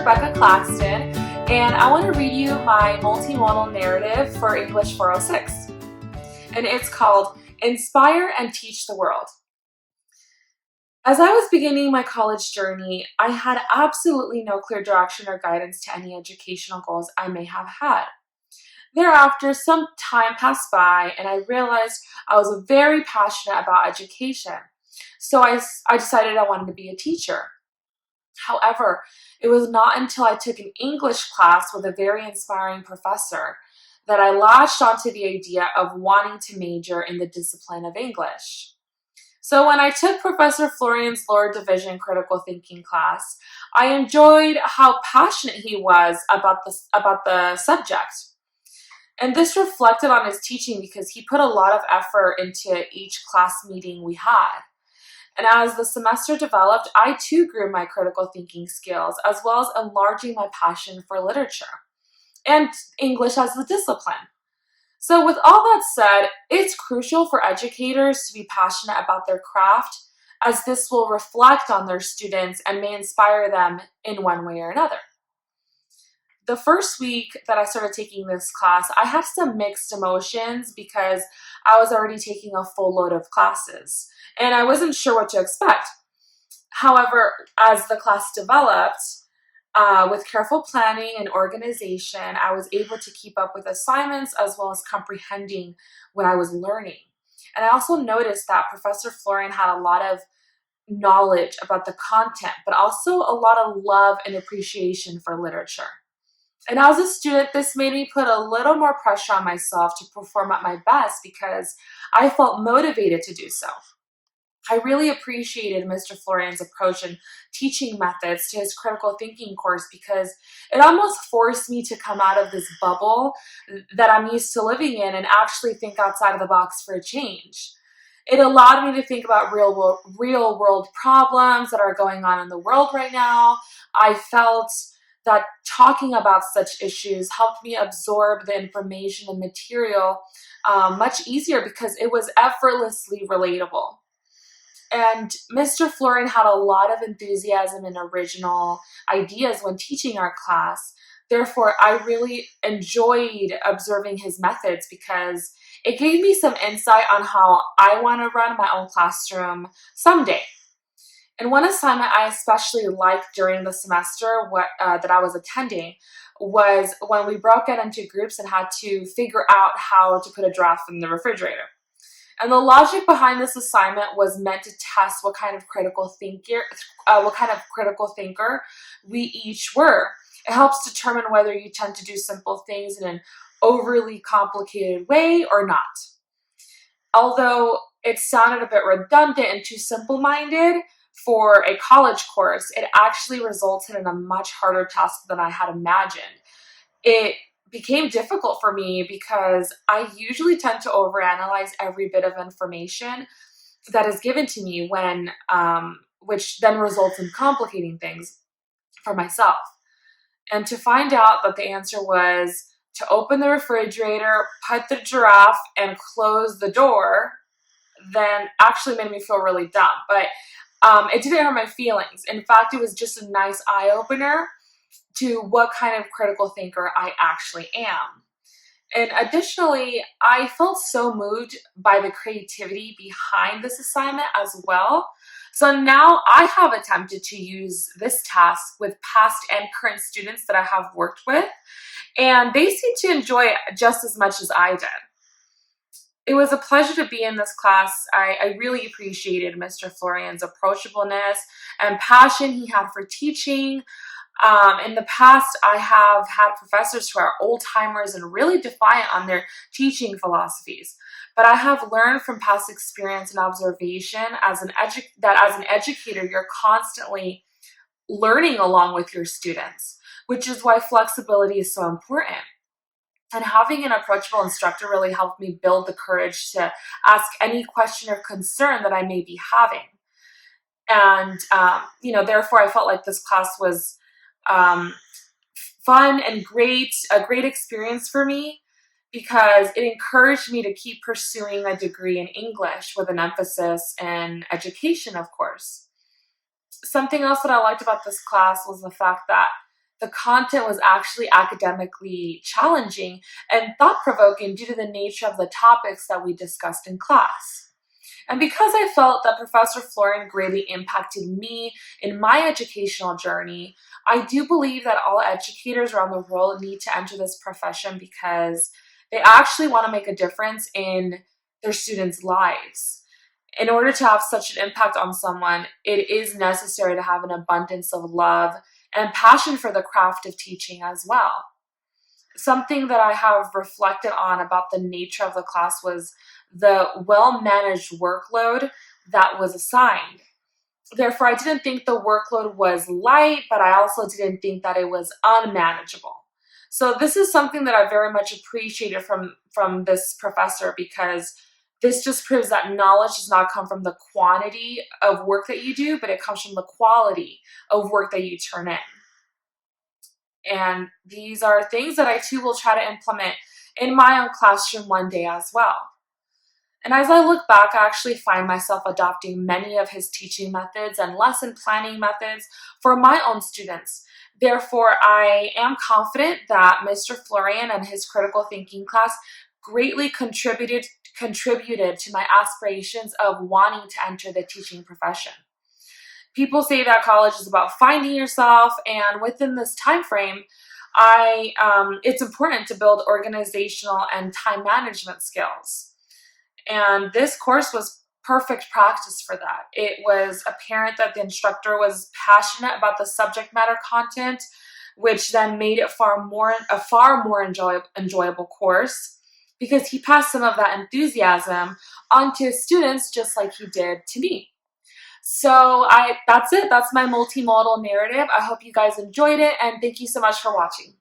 Claxton, and I want to read you my multimodal narrative for English 406. And it's called Inspire and Teach the World. As I was beginning my college journey, I had absolutely no clear direction or guidance to any educational goals I may have had. Thereafter, some time passed by and I realized I was very passionate about education. So I decided I wanted to be a teacher. However, it was not until I took an English class with a very inspiring professor that I latched onto the idea of wanting to major in the discipline of English. So when I took Professor Florian's lower division critical thinking class, I enjoyed how passionate he was about the subject. And this reflected on his teaching because he put a lot of effort into each class meeting we had. And as the semester developed, I too grew my critical thinking skills, as well as enlarging my passion for literature and English as a discipline. So with all that said, it's crucial for educators to be passionate about their craft, as this will reflect on their students and may inspire them in one way or another. The first week that I started taking this class, I had some mixed emotions because I was already taking a full load of classes and I wasn't sure what to expect. However, as the class developed, with careful planning and organization, I was able to keep up with assignments as well as comprehending what I was learning. And I also noticed that Professor Florian had a lot of knowledge about the content, but also a lot of love and appreciation for literature. And as a student, this made me put a little more pressure on myself to perform at my best because I felt motivated to do so. I really appreciated Mr. Florian's approach and teaching methods to his critical thinking course because it almost forced me to come out of this bubble that I'm used to living in and actually think outside of the box for a change. It allowed me to think about real world problems that are going on in the world right now. I felt that talking about such issues helped me absorb the information and material much easier because it was effortlessly relatable. And Mr. Florian had a lot of enthusiasm and original ideas when teaching our class. Therefore, I really enjoyed observing his methods because it gave me some insight on how I want to run my own classroom someday. And one assignment I especially liked during the semester that I was attending was when we broke it into groups and had to figure out how to put a draft in the refrigerator. And the logic behind this assignment was meant to test what kind of critical thinker we each were. It helps determine whether you tend to do simple things in an overly complicated way or not. Although it sounded a bit redundant and too simple-minded for a college course, it actually resulted in a much harder task than I had imagined. It became difficult for me because I usually tend to overanalyze every bit of information that is given to me which then results in complicating things for myself. And to find out that the answer was to open the refrigerator, put the giraffe, and close the door, then actually made me feel really dumb. But it didn't hurt my feelings. In fact, it was just a nice eye-opener to what kind of critical thinker I actually am. And additionally, I felt so moved by the creativity behind this assignment as well. So now I have attempted to use this task with past and current students that I have worked with, and they seem to enjoy it just as much as I did. It was a pleasure to be in this class. I really appreciated Mr. Florian's approachableness and passion he had for teaching. In the past, I have had professors who are old-timers and really defiant on their teaching philosophies. But I have learned from past experience and observation that as an educator, you're constantly learning along with your students, which is why flexibility is so important. And having an approachable instructor really helped me build the courage to ask any question or concern that I may be having. And, therefore I felt like this class was fun and a great experience for me because it encouraged me to keep pursuing a degree in English with an emphasis in education, of course. Something else that I liked about this class was the fact that The content was actually academically challenging and thought-provoking due to the nature of the topics that we discussed in class. And because I felt that Professor Florian greatly impacted me in my educational journey, I do believe that all educators around the world need to enter this profession because they actually want to make a difference in their students' lives. In order to have such an impact on someone, it is necessary to have an abundance of love and passion for the craft of teaching as well. Something that I have reflected on about the nature of the class was the well-managed workload that was assigned. Therefore, I didn't think the workload was light, but I also didn't think that it was unmanageable. So this is something that I very much appreciated from this professor, because this just proves that knowledge does not come from the quantity of work that you do, but it comes from the quality of work that you turn in. And these are things that I too will try to implement in my own classroom one day as well. And as I look back, I actually find myself adopting many of his teaching methods and lesson planning methods for my own students. Therefore, I am confident that Mr. Florian and his critical thinking class greatly contributed to my aspirations of wanting to enter the teaching profession. People say that college is about finding yourself, and within this time frame, it's important to build organizational and time management skills. And this course was perfect practice for that. It was apparent that the instructor was passionate about the subject matter content, which then made it a far more enjoyable course, because he passed some of that enthusiasm onto his students just like he did to me. So that's it. That's my multimodal narrative. I hope you guys enjoyed it, and thank you so much for watching.